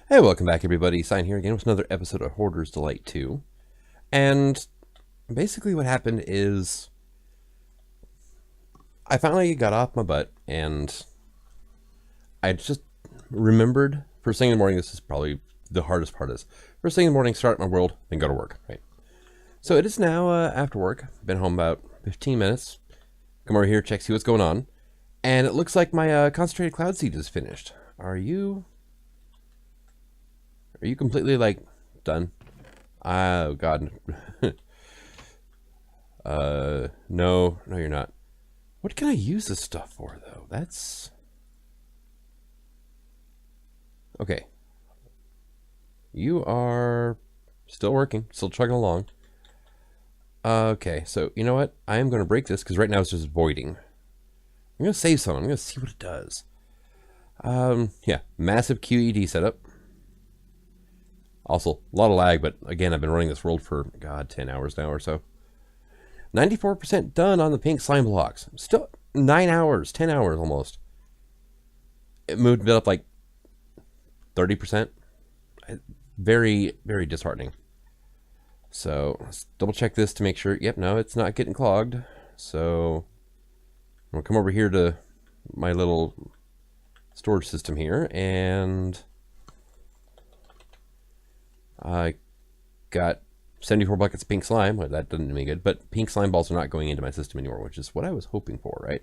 Hey, welcome back everybody. Sign here again with another episode of Hoarder's Delight 2. And basically what happened is I finally got off my butt and I just remembered first thing in the morning. This is probably the hardest part is first thing in the morning, start my world, then go to work, right? So it is now after work. Been home about 15 minutes. Come over here, check, see what's going on. And it looks like my concentrated cloud seed is finished. Are you completely like done? Oh God. No, you're not. What can I use this stuff for though? That's okay. You are still working, still chugging along. Okay, so you know what? I am going to break this because right now it's just voiding. I'm going to save some. I'm going to see what it does. Yeah, massive QED setup. Also, a lot of lag, but again, I've been running this world for, God, 10 hours now or so. 94% done on the pink slime blocks. Still 9 hours, 10 hours almost. It moved it up like 30%. Very, very disheartening. So let's double check this to make sure. Yep, no, it's not getting clogged. So I'm gonna come over here to my little storage system here, and I got 74 buckets of pink slime. Well, that doesn't do me good, but pink slime balls are not going into my system anymore, which is what I was hoping for, right?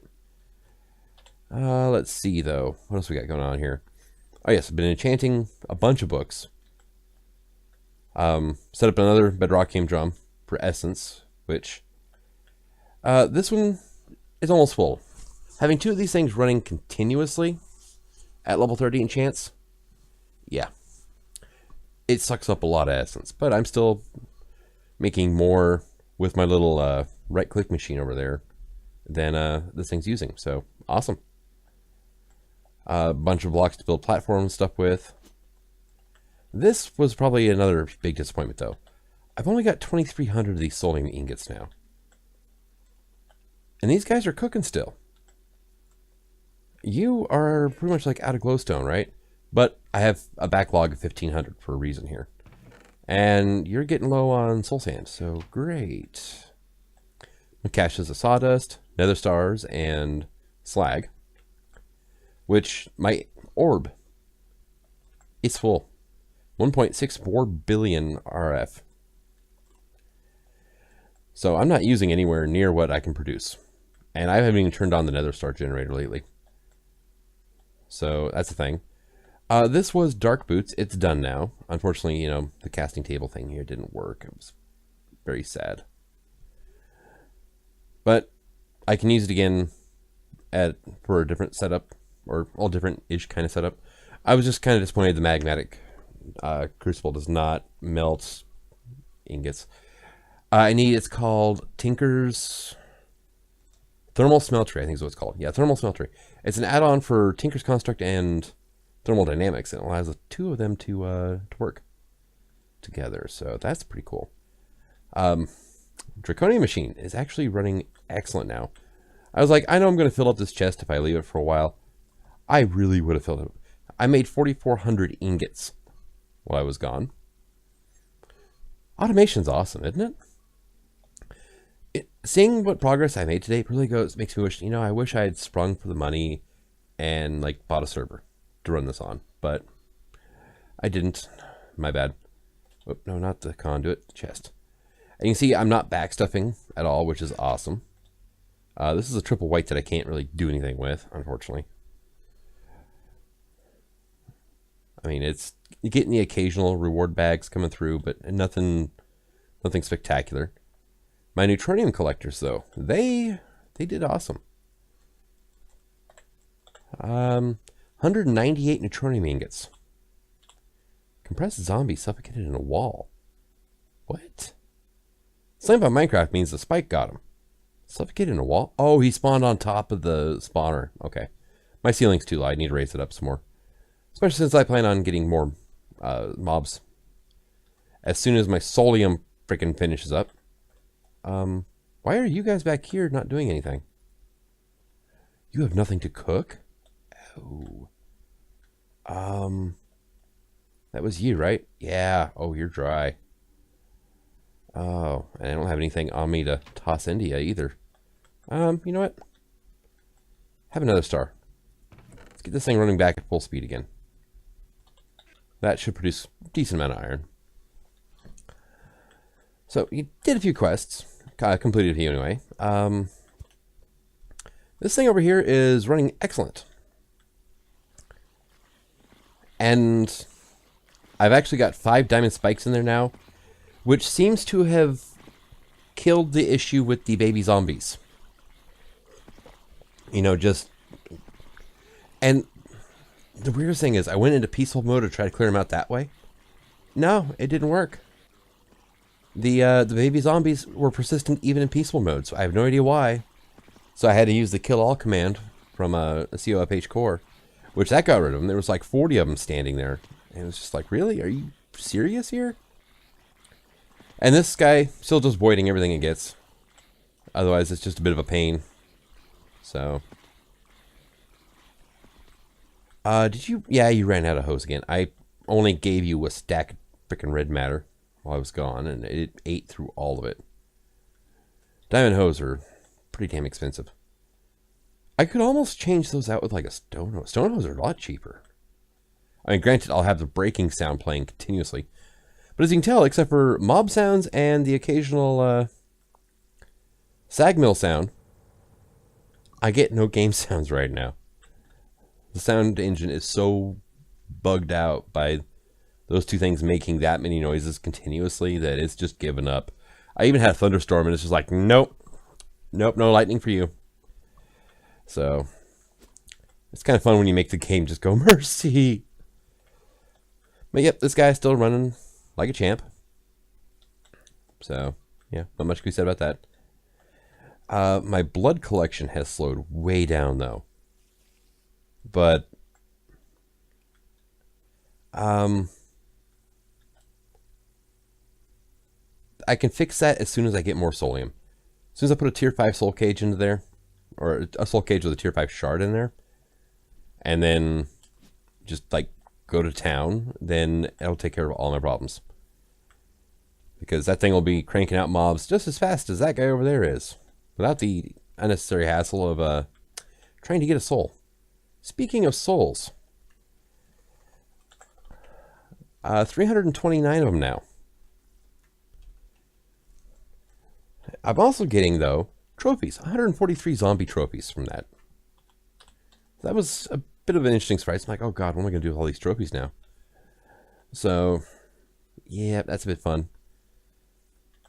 Let's see though. What else we got going on here? Oh yes, I've been enchanting a bunch of books. Set up another bedrockium drum for essence, which this one is almost full. Having two of these things running continuously at level 30 enchants, yeah, it sucks up a lot of essence, but I'm still making more with my little right click machine over there than this thing's using. So awesome. A bunch of blocks to build platform stuff with. This was probably another big disappointment though. I've only got 2,300 of these soulium ingots now. And these guys are cooking still. You are pretty much like out of glowstone, right? But I have a backlog of 1,500 for a reason here. And you're getting low on soul sand, so great. My caches of sawdust, nether stars, and slag. Which, my orb is full. 1.64 billion RF. So I'm not using anywhere near what I can produce. And I haven't even turned on the nether star generator lately. So that's the thing. This was Dark Boots. It's done now. Unfortunately, you know, the casting table thing here didn't work. It was very sad. But I can use it again for a different setup, or all different-ish kind of setup. I was just kind of disappointed the magmatic crucible does not melt ingots. It's called Tinker's Thermal Smeltery, I think is what it's called. Yeah, Thermal Smeltery. It's an add-on for Tinker's Construct and Thermal Dynamics. It allows the two of them to work together, so that's pretty cool. Draconian Machine is actually running excellent now. I was like, I know I'm going to fill up this chest if I leave it for a while. I really would have filled it up. I made 4,400 ingots while I was gone. Automation's awesome, isn't it? Seeing what progress I made today really makes me wish, I wish I had sprung for the money and like bought a server to run this on, but I didn't. My bad. Oh, no, not the conduit, the chest. And you can see I'm not backstuffing at all, which is awesome. This is a triple white that I can't really do anything with, unfortunately. I mean, it's getting the occasional reward bags coming through, but nothing spectacular. My neutronium collectors, though, they did awesome. 198 neutronium ingots. Compressed zombie suffocated in a wall. What? Slammed by Minecraft means the spike got him. Suffocated in a wall? Oh, he spawned on top of the spawner. Okay. My ceiling's too low. I need to raise it up some more. Especially since I plan on getting more mobs as soon as my soulium freaking finishes up. Why are you guys back here not doing anything? You have nothing to cook? Oh. That was you, right? Yeah. Oh, you're dry. Oh, and I don't have anything on me to toss into you either. You know what? Have another star. Let's get this thing running back at full speed again. That should produce a decent amount of iron. So you did a few quests. Completed a few anyway. This thing over here is running excellent. And I've actually got 5 diamond spikes in there now, which seems to have killed the issue with the baby zombies. You know, just... And the weirdest thing is, I went into peaceful mode to try to clear them out that way. No, it didn't work. The baby zombies were persistent even in peaceful mode, so I have no idea why. So I had to use the kill all command from a COFH core, which that got rid of them. There was like 40 of them standing there. And it was just like, really? Are you serious here? And this guy still just voiding everything it gets. Otherwise, it's just a bit of a pain. So... did you... Yeah, you ran out of hose again. I only gave you a stack of freaking red matter while I was gone, and it ate through all of it. Diamond hose are pretty damn expensive. I could almost change those out with like a stone hose. Stone hose are a lot cheaper. I mean, granted, I'll have the breaking sound playing continuously. But as you can tell, except for mob sounds and the occasional sag mill sound, I get no game sounds right now. The sound engine is so bugged out by those two things making that many noises continuously that it's just given up. I even had a thunderstorm and it's just like, nope. Nope, no lightning for you. So, it's kind of fun when you make the game just go, mercy. But yep, this guy's still running like a champ. So, yeah, not much to be said about that. My blood collection has slowed way down though. But I can fix that as soon as I get more soulium. As soon as I put a tier 5 soul cage into there, or a soul cage with a tier 5 shard in there, and then just like go to town, then it'll take care of all my problems. Because that thing will be cranking out mobs just as fast as that guy over there is, without the unnecessary hassle of trying to get a soul. Speaking of souls, 329 of them now. I'm also getting, though, trophies. 143 zombie trophies from that. That was a bit of an interesting surprise. I'm like, oh god, what am I going to do with all these trophies now? So, yeah, that's a bit fun.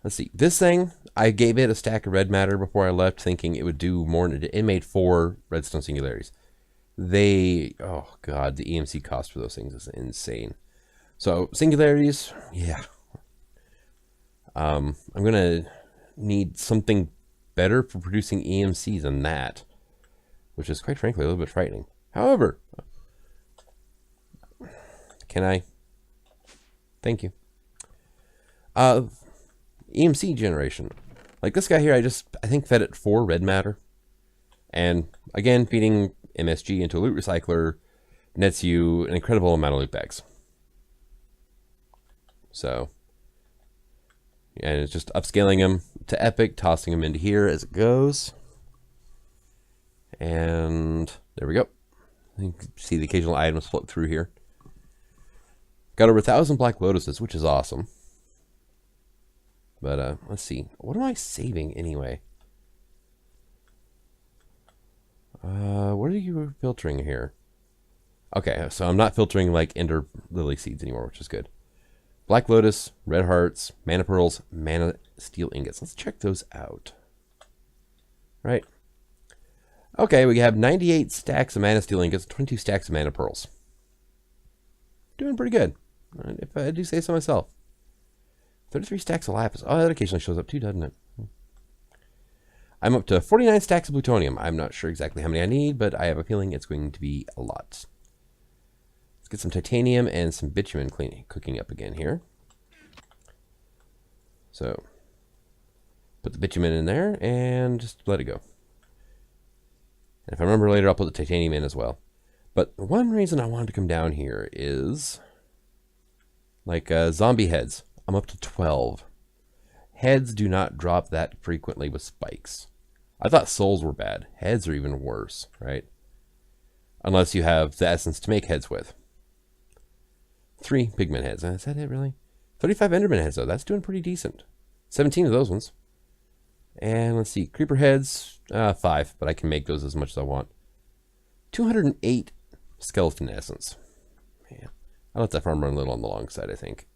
Let's see. This thing, I gave it a stack of red matter before I left, thinking it would do more. It made 4 redstone singularities. Oh god, the EMC cost for those things is insane. So, singularities, yeah. I'm going to need something better for producing EMC than that, which is quite frankly a little bit frightening. However, can I? Thank you. EMC generation. Like this guy here, I think fed it 4 red matter. And again, feeding MSG into a loot recycler nets you an incredible amount of loot bags. So, and it's just upscaling them to epic, tossing them into here as it goes. And there we go. You can see the occasional items float through here. Got over 1,000 black lotuses, which is awesome. But let's see. What am I saving anyway? What are you filtering here? Okay, so I'm not filtering like Ender Lily seeds anymore, which is good. Black Lotus, Red Hearts, Mana Pearls, Mana Steel Ingots. Let's check those out. Right. Okay, we have 98 stacks of Mana Steel Ingots, 22 stacks of Mana Pearls. Doing pretty good, if I do say so myself. 33 stacks of Lapis. Oh, that occasionally shows up too, doesn't it? I'm up to 49 stacks of Plutonium. I'm not sure exactly how many I need, but I have a feeling it's going to be a lot. Let's get some titanium and some bitumen cooking up again here. So, put the bitumen in there and just let it go. And if I remember later, I'll put the titanium in as well. But one reason I wanted to come down here is Like zombie heads, I'm up to 12. Heads do not drop that frequently with spikes. I thought souls were bad. Heads are even worse, right? Unless you have the essence to make heads with. 3 pigment heads. Is that it, really? 35 enderman heads, though. That's doing pretty decent. 17 of those ones. And let's see. Creeper heads, 5. But I can make those as much as I want. 208 skeleton essence. Man, I let that farm run a little on the long side, I think.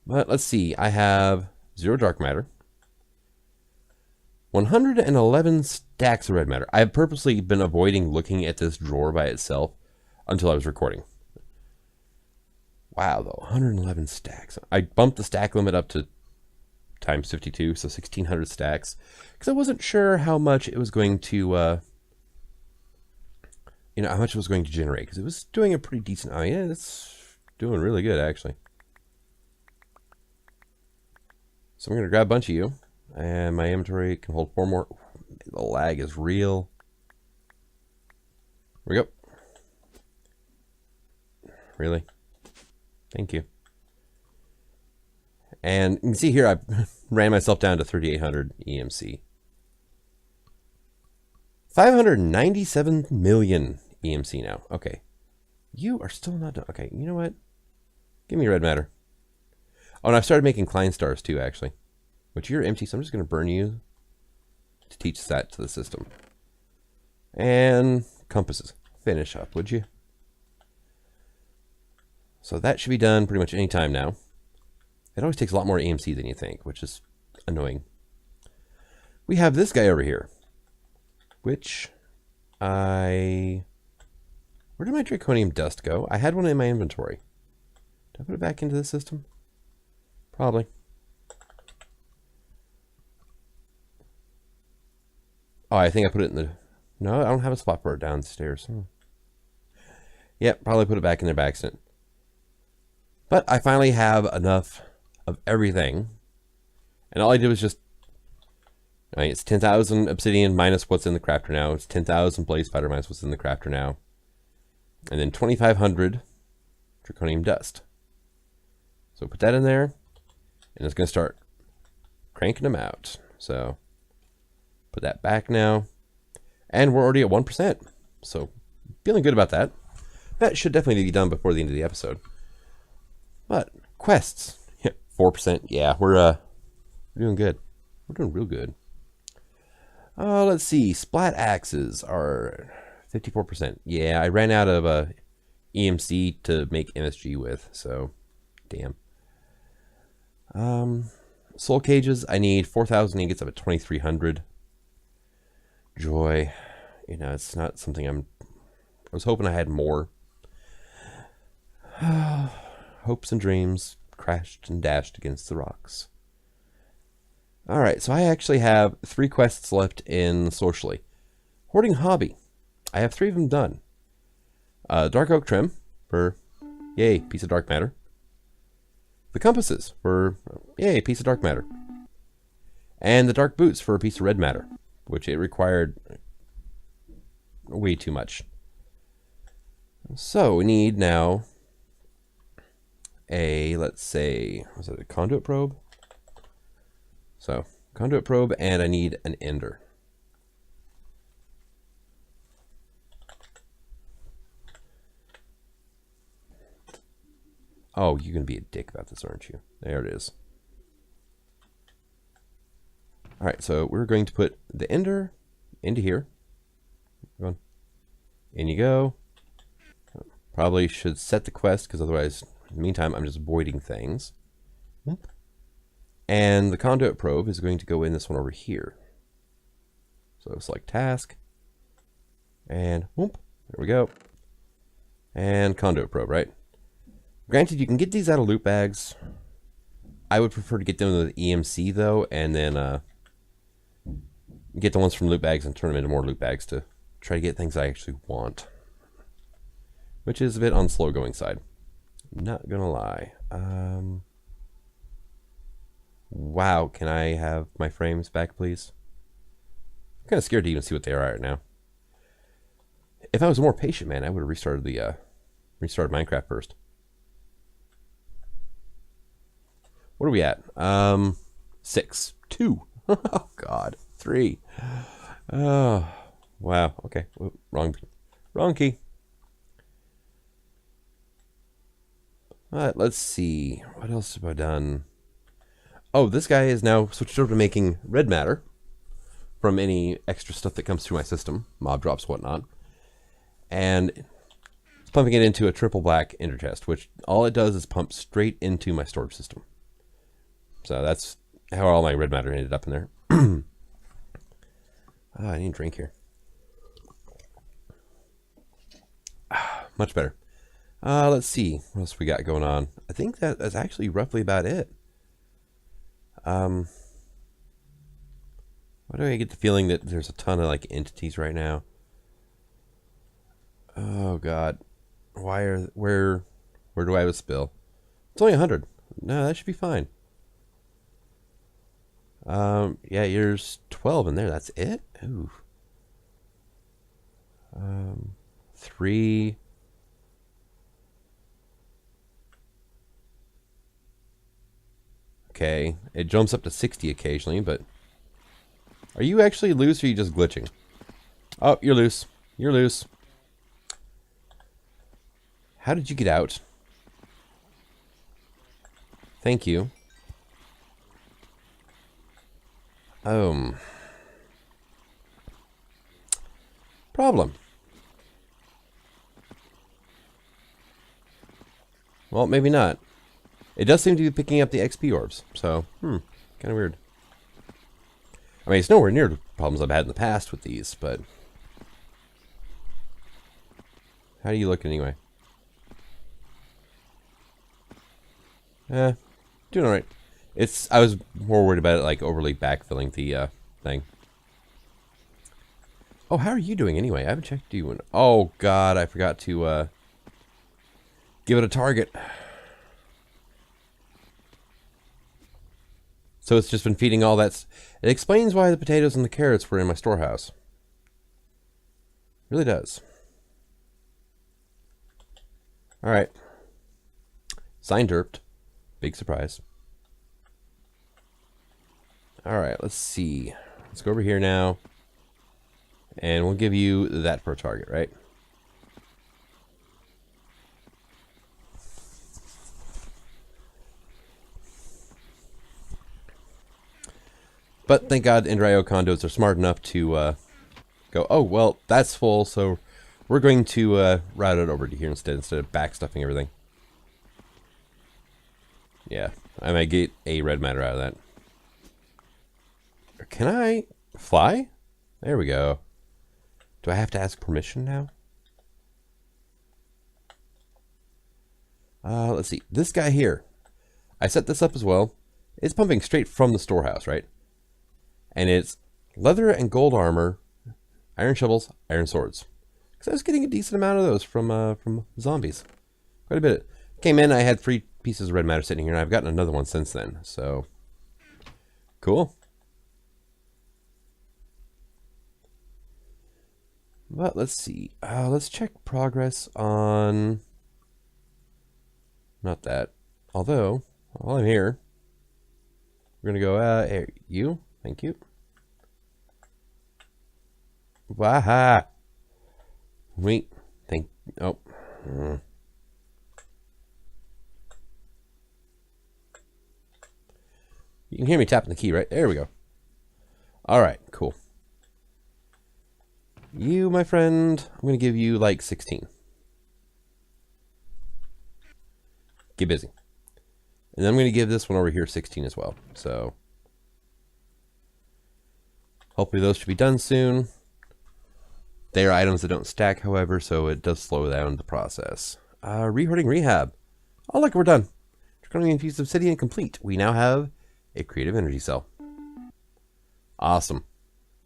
But let's see. I have 0 dark matter. 111 stacks of red matter. I have purposely been avoiding looking at this drawer by itself until I was recording. Wow, though, 111 stacks. I bumped the stack limit up to times 52, so 1,600 stacks, because I wasn't sure how much it was going to, how much it was going to generate, because it was doing a pretty decent. Oh yeah, it's doing really good actually. So I'm gonna grab a bunch of you. And my inventory can hold 4 more. The lag is real. Here we go. Really? Thank you. And you can see here I ran myself down to 3,800 EMC. 597 million EMC now. Okay. You are still not done. Okay, you know what? Give me red matter. Oh, and I've started making Klein stars too, actually. Which you're empty, so I'm just going to burn you to teach that to the system. And compasses. Finish up, would you? So that should be done pretty much any time now. It always takes a lot more EMC than you think, which is annoying. We have this guy over here, which where did my draconium dust go? I had one in my inventory. Did I put it back into the system? Probably. Oh, I think I put it in the... No, I don't have a spot for it downstairs. Yep, probably put it back in there by accident. But I finally have enough of everything. And all I did was just... I mean, it's 10,000 obsidian minus what's in the crafter now. It's 10,000 blaze powder minus what's in the crafter now. And then 2,500 draconium dust. So put that in there. And it's going to start cranking them out. So... put that back now. And we're already at 1%. So feeling good about that. That should definitely be done before the end of the episode. But quests. 4%. Yeah, we're doing good. We're doing real good. Let's see. Splat axes are 54%. Yeah, I ran out of EMC to make MSG with. So, damn. Soul cages. I need 4,000 ingots up at 2,300. Joy, it's not something I was hoping I had more. Hopes and dreams crashed and dashed against the rocks. Alright, so I actually have 3 quests left in socially. Hoarding hobby. I have 3 of them done. Dark oak trim for, yay, piece of dark matter. The compasses for, yay, piece of dark matter. And the dark boots for a piece of red matter, which it required way too much. So we need now a, let's say, was it a conduit probe? So conduit probe, and I need an ender. Oh, you're going to be a dick about this, aren't you? There it is. All right, so we're going to put the ender into here. Go on. In you go. Probably should set the quest, because otherwise, in the meantime, I'm just voiding things. And the conduit probe is going to go in this one over here. So select task. And whoop, there we go. And conduit probe, right? Granted, you can get these out of loot bags. I would prefer to get them with EMC, though, and then get the ones from loot bags and turn them into more loot bags to try to get things I actually want. Which is a bit on the slow going side. Not gonna lie. Wow, can I have my frames back, please? I'm kind of scared to even see what they are right now. If I was more patient, man, I would have restarted Minecraft first. What are we at? 6. 2. Oh, God. 3. Oh, wow. Okay. Wrong key. All right, let's see. What else have I done? Oh, this guy is now switched over to making red matter from any extra stuff that comes through my system, mob drops, whatnot. And pumping it into a triple black ender chest, which all it does is pump straight into my storage system. So that's how all my red matter ended up in there. I need a drink here. Much better. Let's see what else we got going on. I think that is actually roughly about it. Why do I get the feeling that there's a ton of like entities right now? Oh God, where do I have a spill? It's only 100. No, that should be fine. Yeah, there's 12 in there. That's it. Ooh. 3. Okay, it jumps up to 60 occasionally, but are you actually loose or are you just glitching? Oh, you're loose. You're loose. How did you get out? Thank you. Problem. Well, maybe not. It does seem to be picking up the XP orbs, so, kind of weird. I mean, it's nowhere near the problems I've had in the past with these, but... How do you look anyway? Doing alright. I was more worried about it, like, overly backfilling the, thing. Oh, how are you doing anyway? I haven't checked you in... Oh, God, I forgot to, give it a target. So it's just been feeding all that. It explains why the potatoes and the carrots were in my storehouse. Really does. All right. Sign derped. Big surprise. All right, let's see. Let's go over here now. And we'll give you that per target, right? But thank God Ender.io conduits are smart enough to go, oh, well, that's full, so we're going to route it over to here instead of backstuffing everything. Yeah, I might get a red matter out of that. Can I fly? There we go. Do I have to ask permission now? Let's see. This guy here. I set this up as well. It's pumping straight from the storehouse, right? And it's leather and gold armor, iron shovels, iron swords. Because I was getting a decent amount of those from zombies. Quite a bit. Came in, I had 3 pieces of red matter sitting here, and I've gotten another one since then. So, cool. But let's see. Let's check progress on... Not that. Although, while I'm here, we're going to go, here, you. Thank you. Waha. Wait. Oh. You can hear me tapping the key, right? There we go. All right, cool. You, my friend, I'm going to give you like 16. Get busy. And then I'm going to give this one over here 16 as well. So hopefully those should be done soon. They are items that don't stack, however, so it does slow down the process. Rehoarding rehab. Oh, look, we're done. Draconium infused obsidian complete. We now have a creative energy cell. Awesome.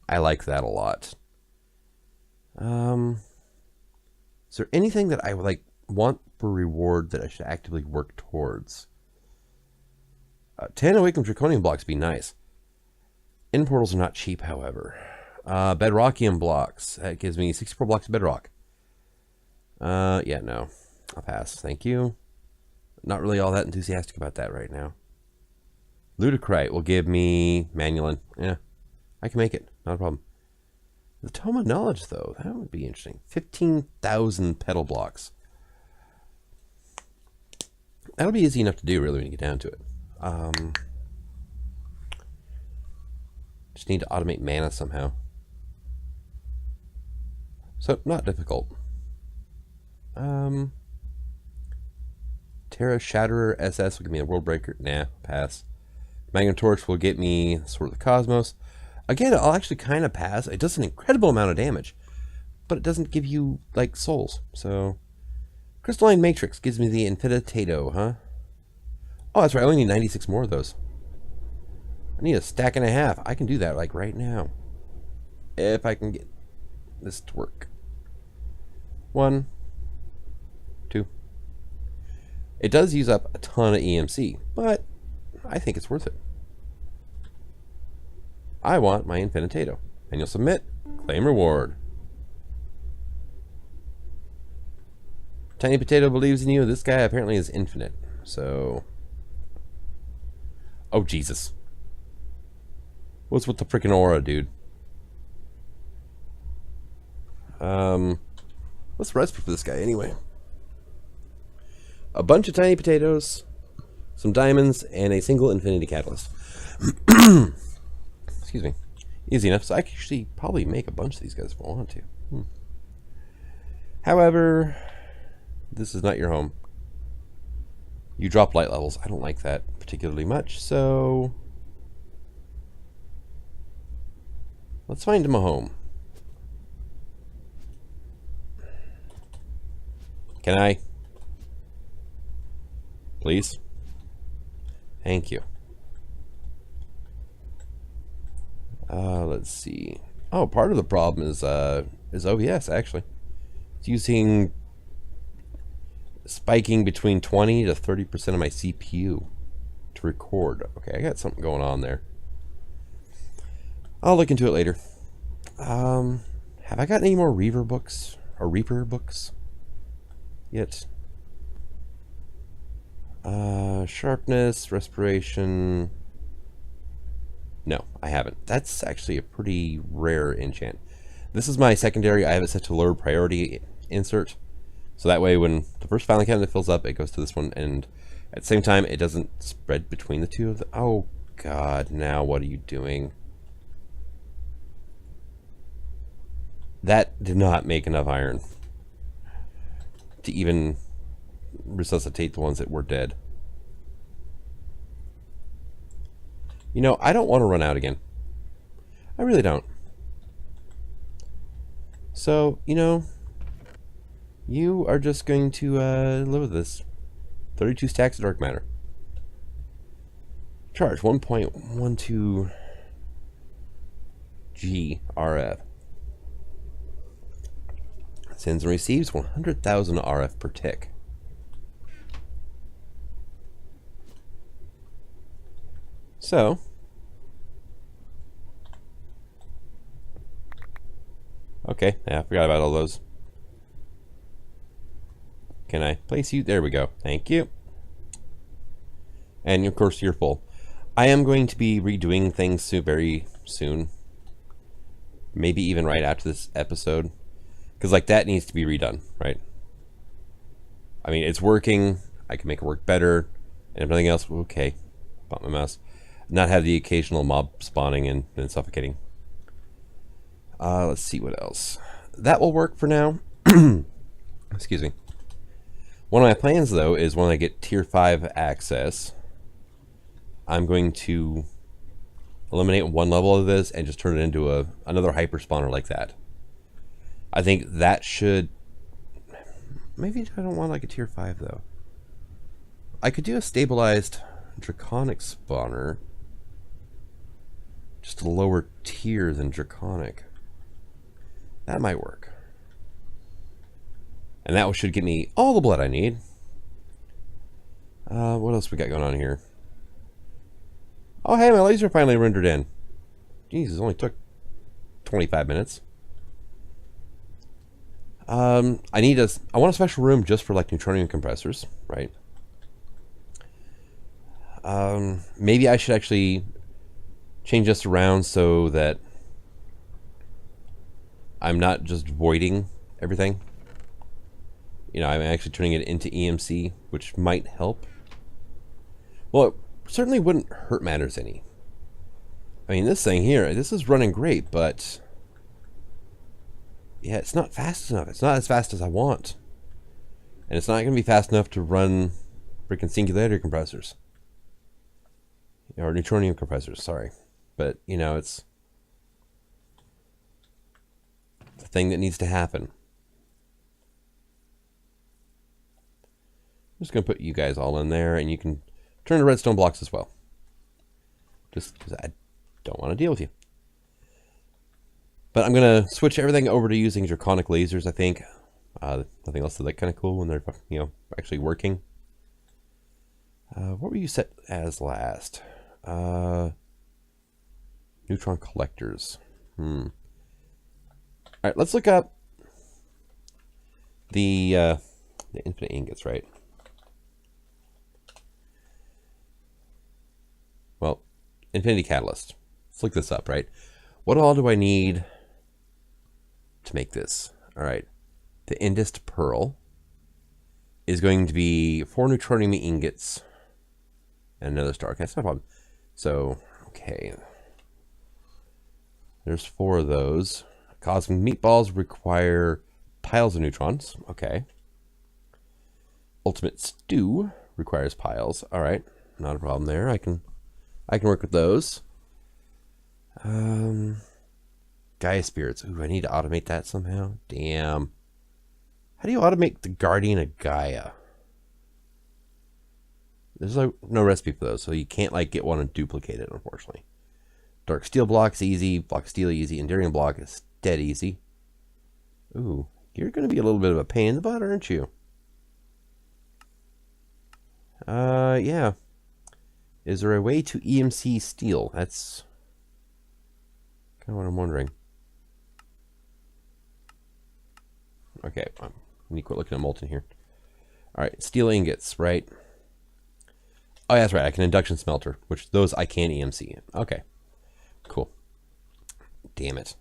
I like that a lot. Is there anything that I would like want for reward that I should actively work towards? 10 awakened draconium blocks would be nice. End portals are not cheap, however. Bedrockium blocks. That gives me 64 blocks of bedrock. Yeah, no. I'll pass. Thank you. Not really all that enthusiastic about that right now. Ludicrite will give me Manulin. Yeah, I can make it. Not a problem. The Tome of Knowledge, though, that would be interesting. 15,000 petal blocks. That'll be easy enough to do, really, when you get down to it. Just need to automate mana somehow. So, not difficult. Terra Shatterer SS will give me a World Breaker. Nah, pass. Magnum Torch will get me Sword of the Cosmos. Again, I'll actually kind of pass. It does an incredible amount of damage, but it doesn't give you, like, souls. So, Crystalline Matrix gives me the Infinitato, huh? Oh, that's right. I only need 96 more of those. I need a stack and a half. I can do that, like, right now. If I can get this to work. 1, 2. It does use up a ton of EMC, but I think it's worth it. I want my Infinitato. And you'll submit. Claim reward. Tiny Potato believes in you. This guy apparently is infinite. So... Oh, Jesus. What's with the freaking aura, dude? What's the recipe for this guy, anyway? A bunch of tiny potatoes, some diamonds, and a single infinity catalyst. Excuse me. Easy enough. So I can actually probably make a bunch of these guys if I want to. However, this is not your home. You drop light levels. I don't like that particularly much, so... Let's find him a home. Can I? Please? Thank you. Let's see. Oh, part of the problem is OBS, actually. It's using spiking between 20 to 30% of my CPU to record. Okay, I got something going on there. I'll look into it later. Have I got any more Reaver books or Reaper books yet? Sharpness, respiration. No, I haven't. That's actually a pretty rare enchant. This is my secondary. I have it set to lower priority insert. So that way when the first filing cabinet fills up, it goes to this one. And at the same time, it doesn't spread between the two of them. Oh, God. Now what are you doing? That did not make enough iron to even resuscitate the ones that were dead. You know, I don't want to run out again. I really don't. So, you know, you are just going to live with this. 32 stacks of dark matter. Charge 1.12 G RF. Sends and receives 100,000 RF per tick. So, okay, yeah, I forgot about all those. Can I place you? There we go. Thank you. And of course, you're full. I am going to be redoing things very soon. Maybe even right after this episode. Because, like, that needs to be redone, right? I mean, it's working. I can make it work better. And everything else, okay. Bump my mouse. Not have the occasional mob spawning and then suffocating. Let's see what else. That will work for now. Excuse me. One of my plans, though, is when I get Tier 5 access, I'm going to eliminate one level of this and just turn it into another hyper spawner like that. I think that should... Maybe I don't want like a Tier 5, though. I could do a stabilized Draconic spawner. Just a lower tier than Draconic. That might work. And that should get me all the blood I need. What else we got going on here? Oh, hey, my laser finally rendered in. Jesus, it only took 25 minutes. I want a special room just for like neutronium compressors, right? Maybe I should actually change this around so that I'm not just voiding everything. You know, I'm actually turning it into EMC, which might help. Well, it certainly wouldn't hurt matters any. I mean, this thing here, this is running great, but yeah, it's not fast enough. It's not as fast as I want. And it's not going to be fast enough to run freaking singularity compressors. Or neutronium compressors, sorry. But, you know, it's a thing that needs to happen. I'm just going to put you guys all in there, and you can turn to redstone blocks as well. Just because I don't want to deal with you. But I'm going to switch everything over to using draconic lasers, I think. Nothing else that's kind of cool when they're, you know, actually working. What were you set as last? Neutron collectors. All right, let's look up the infinite ingots, right? Well, infinity catalyst. Let's look this up, right? What all do I need to make this? All right. The Indist Pearl is going to be 4 neutronium ingots and another star. Okay, that's no problem. So, okay. There's 4 of those. Cosmic meatballs require piles of neutrons. Okay. Ultimate stew requires piles. All right, not a problem there. I can work with those. Gaia spirits. Ooh, I need to automate that somehow. Damn. How do you automate the Guardian of Gaia? There's like no recipe for those, so you can't like get one and duplicate it, unfortunately. Dark steel block's easy. Block of steel easy. Enduring block is dead easy. Ooh, you're going to be a little bit of a pain in the butt, aren't you? Yeah. Is there a way to EMC steel? That's kind of what I'm wondering. Okay, I need to quit looking at molten here. All right, steel ingots, right? Oh, yeah, that's right. I can induction smelter, which those I can EMC. Okay, cool. Damn it.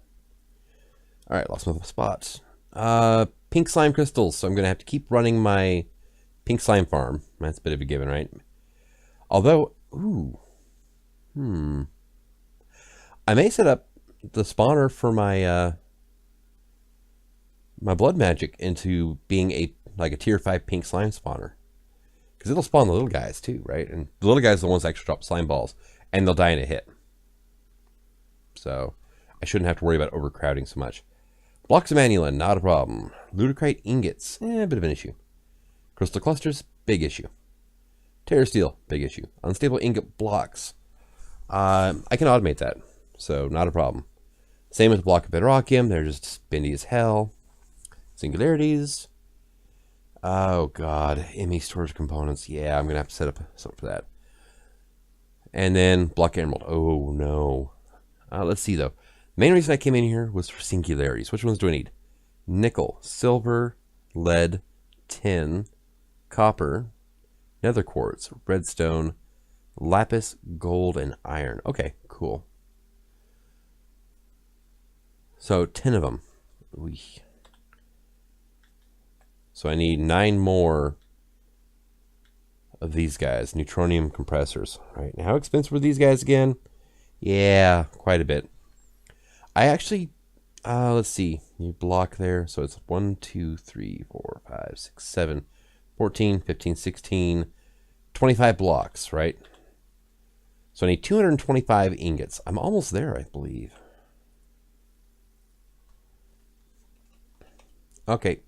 All right, lost my spots. Pink slime crystals. So I'm going to have to keep running my pink slime farm. That's a bit of a given, right? Although, ooh. I may set up the spawner for my my blood magic into being a tier 5 pink slime spawner. Because it'll spawn the little guys too, right? And the little guys are the ones that actually drop slime balls. And they'll die in a hit. So I shouldn't have to worry about overcrowding so much. Blocks of manulin, not a problem. Ludicrite ingots, a bit of an issue. Crystal clusters, big issue. Terra steel, big issue. Unstable ingot blocks. I can automate that, so not a problem. Same with the block of bedrockium, they're just spinny as hell. Singularities. Oh god, ME storage components. Yeah, I'm going to have to set up something for that. And then block emerald. Oh no. Let's see though. The main reason I came in here was for singularities. Which ones do I need? Nickel, silver, lead, tin, copper, nether quartz, redstone, lapis, gold, and iron. Okay, cool. So 10 of them. Oy. So I need 9 more of these guys, neutronium compressors. All right, now how expensive were these guys again? Yeah, quite a bit. I actually, let's see, you block there. So it's 1, 2, 3, 4, 5, 6, 7, 14, 15, 16, 25 blocks, right? So I need 225 ingots. I'm almost there, I believe. Okay,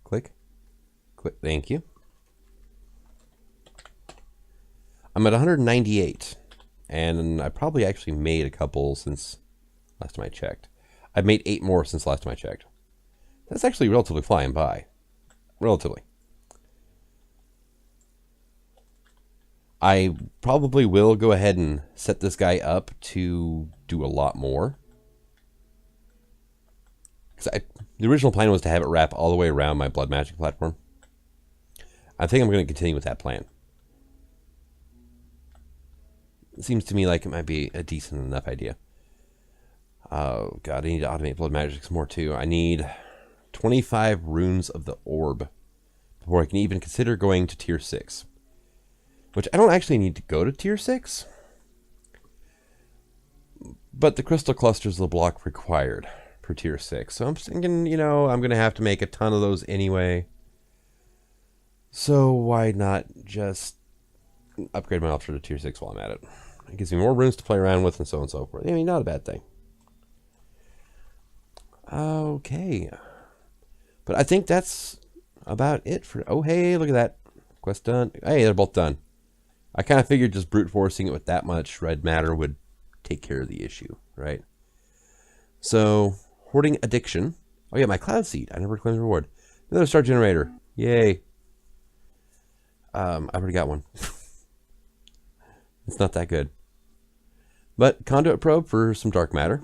click. Click, thank you. I'm at 198, and I probably actually made a couple since last time I checked. I've made 8 more since last time I checked. That's actually relatively flying by. Relatively. I probably will go ahead and set this guy up to do a lot more. Because the original plan was to have it wrap all the way around my blood magic platform. I think I'm going to continue with that plan. seems to me like it might be a decent enough idea. Oh, God, I need to automate blood magics more, too. I need 25 runes of the orb before I can even consider going to tier 6. Which I don't actually need to go to tier 6. But the crystal clusters the block required for tier 6. So I'm thinking, you know, I'm going to have to make a ton of those anyway. So why not just upgrade my altar to tier 6 while I'm at it? It gives me more runes to play around with and so on and so forth. I mean, not a bad thing. Okay. But I think that's about it for... Oh, hey, look at that. Quest done. Hey, they're both done. I kind of figured just brute forcing it with that much red matter would take care of the issue, right? So, hoarding addiction. Oh, yeah, my cloud seed. I never claimed the reward. Another star generator. Yay. I've already got one. It's not that good. But conduit probe for some dark matter.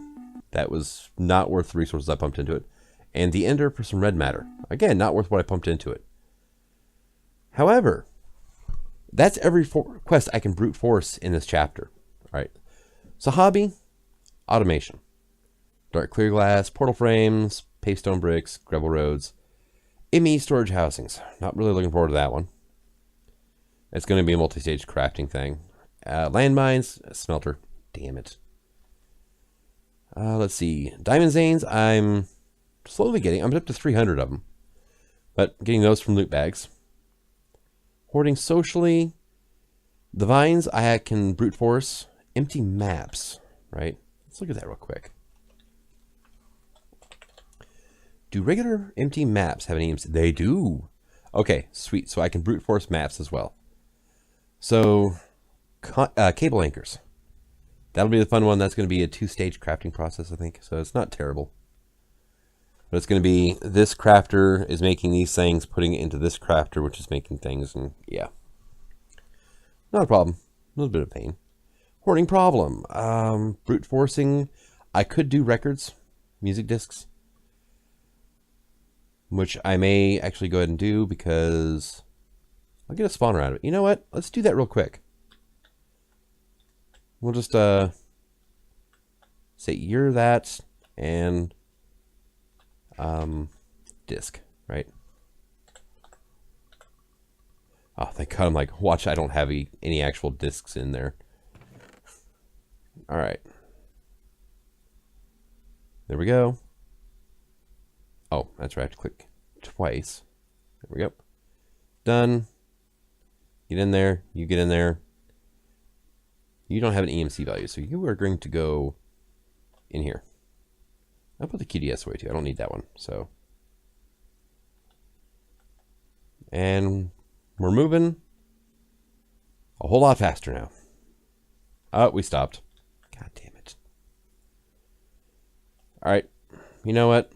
That was not worth the resources I pumped into it. And the ender for some red matter. Again, not worth what I pumped into it. However, that's every quest I can brute force in this chapter. All right. So hobby, automation. Dark clear glass, portal frames, pavestone bricks, gravel roads. ME storage housings. Not really looking forward to that one. It's going to be a multi-stage crafting thing. Landmines, smelter. Damn it. Let's see. Diamond Zanes, I'm slowly getting. I'm up to 300 of them. But getting those from loot bags. Hoarding socially. The vines, I can brute force. Empty maps, right? Let's look at that real quick. Do regular empty maps have any EMC? They do. Okay, sweet. So I can brute force maps as well. So, cable anchors. That'll be the fun one. That's going to be a 2-stage crafting process, I think. So it's not terrible. But it's going to be this crafter is making these things, putting it into this crafter, which is making things. And yeah. Not a problem. A little bit of pain. Hoarding problem. Brute forcing. I could do records. Music discs. Which I may actually go ahead and do because I'll get a spawner out of it. You know what? Let's do that real quick. We'll just say you're that and disc, right? Oh, thank God. I'm like, watch, I don't have any actual discs in there. All right. There we go. Oh, that's right. I have to click twice. There we go. Done. Get in there. You get in there. You don't have an EMC value, so you are going to go in here. I'll put the QDS away too. I don't need that one. So, and we're moving a whole lot faster now. Oh, we stopped. God damn it. All right. You know what?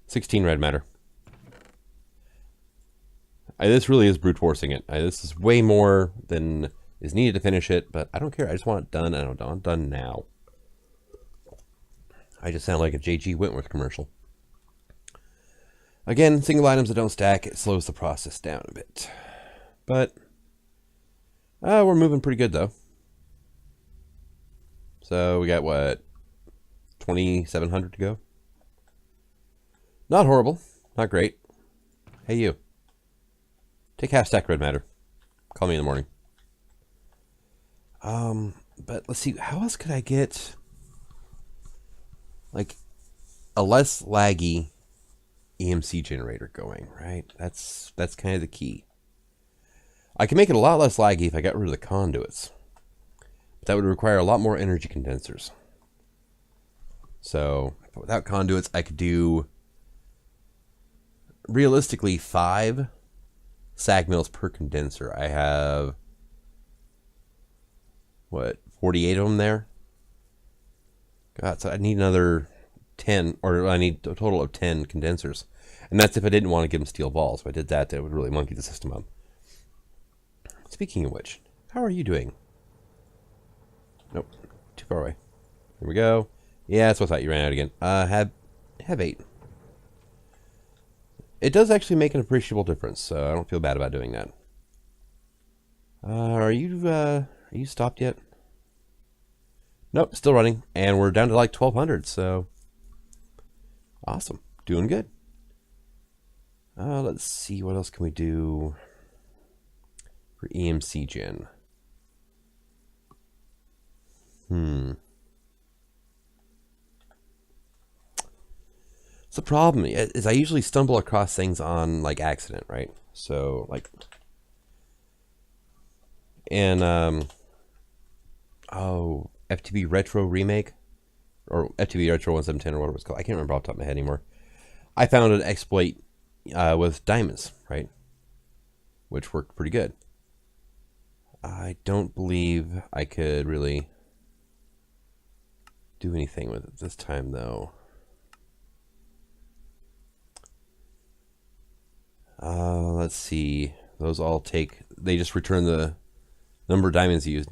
16 red matter. This really is brute forcing it. This is way more than is needed to finish it, but I don't care. I just want it done. I don't want it done now. I just sound like a J.G. Wentworth commercial. Again, single items that don't stack, it slows the process down a bit. But we're moving pretty good though. So we got what, 2,700 to go. Not horrible, not great. Hey you. Take half stack red matter. Call me in the morning. But let's see, how else could I get like a less laggy EMC generator going, right? That's kind of the key. I can make it a lot less laggy if I got rid of the conduits. But that would require a lot more energy condensers. So without conduits, I could do realistically 5 sag mills per condenser. I have, what, 48 of them there? God, so I need another 10, or I need a total of 10 condensers. And that's if I didn't want to give them steel balls. If I did that, that would really monkey the system up. Speaking of which, how are you doing? Nope, too far away. Here we go. Yeah, that's what I thought. You ran out again. Have 8. It does actually make an appreciable difference, so I don't feel bad about doing that. Are you stopped yet? Nope, still running, and we're down to like 1200. So awesome, doing good. Let's see, what else can we do for EMC gen? So the problem is I usually stumble across things on like accident, right? So like, and oh, FTB Retro Remake, or FTB Retro 1710 or whatever it's called. I can't remember off the top of my head anymore. I found an exploit with diamonds, right? Which worked pretty good. I don't believe I could really do anything with it this time, though. Let's see. Those all take... They just return the number of diamonds used.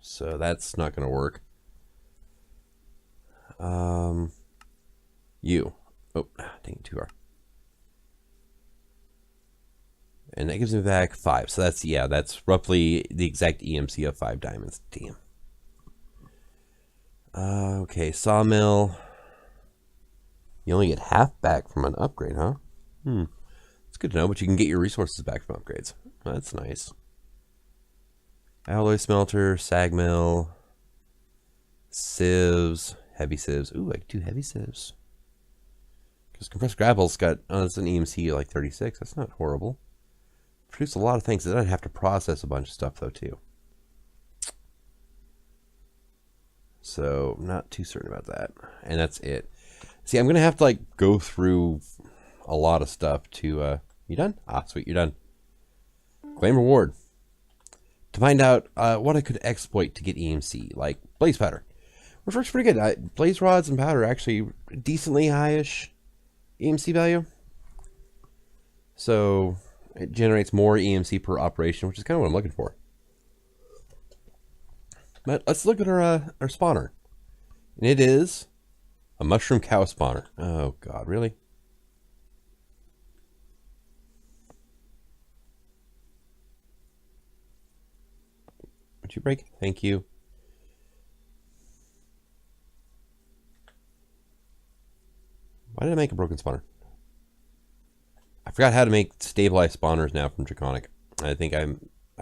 So that's not going to work. You. Oh, dang it, too far. And that gives me back 5. So that's, yeah, that's roughly the exact EMC of 5 diamonds. Damn. Okay, sawmill. You only get half back from an upgrade, huh? It's good to know, but you can get your resources back from upgrades. That's nice. Alloy smelter, sag mill, sieves, heavy sieves. Ooh, I can do heavy sieves. Because compressed gravel's got, oh, it's an EMC like 36. That's not horrible. Produce a lot of things. Then I'd have to process a bunch of stuff, though, too. So, I'm not too certain about that. And that's it. See, I'm going to have to, like, go through a lot of stuff to, you done? Ah, sweet, you're done. Claim reward. To find out what I could exploit to get EMC, like blaze powder. Which works pretty good. Blaze rods and powder are actually decently high-ish EMC value. So, it generates more EMC per operation, which is kind of what I'm looking for. But let's look at our spawner. And it is a mushroom cow spawner. Oh, God, really? Would you break? Thank you. Why did I make a broken spawner? I forgot how to make stabilized spawners now from Draconic. I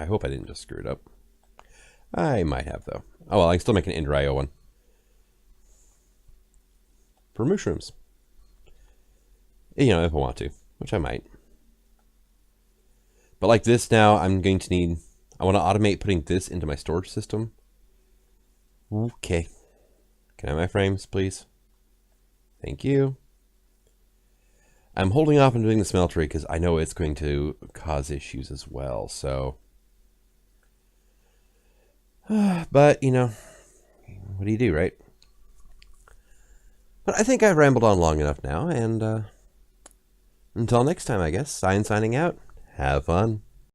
hope I didn't just screw it up. I might have, though. Oh, well, I can still make an Ender IO one. For mushrooms. You know, if I want to, which I might. But like this now, I'm going to need... I want to automate putting this into my storage system. Okay. Can I have my frames, please? Thank you. I'm holding off on doing the smeltery because I know it's going to cause issues as well, so... but, you know, what do you do, right? But I think I've rambled on long enough now, and until next time, I guess, signing out. Have fun.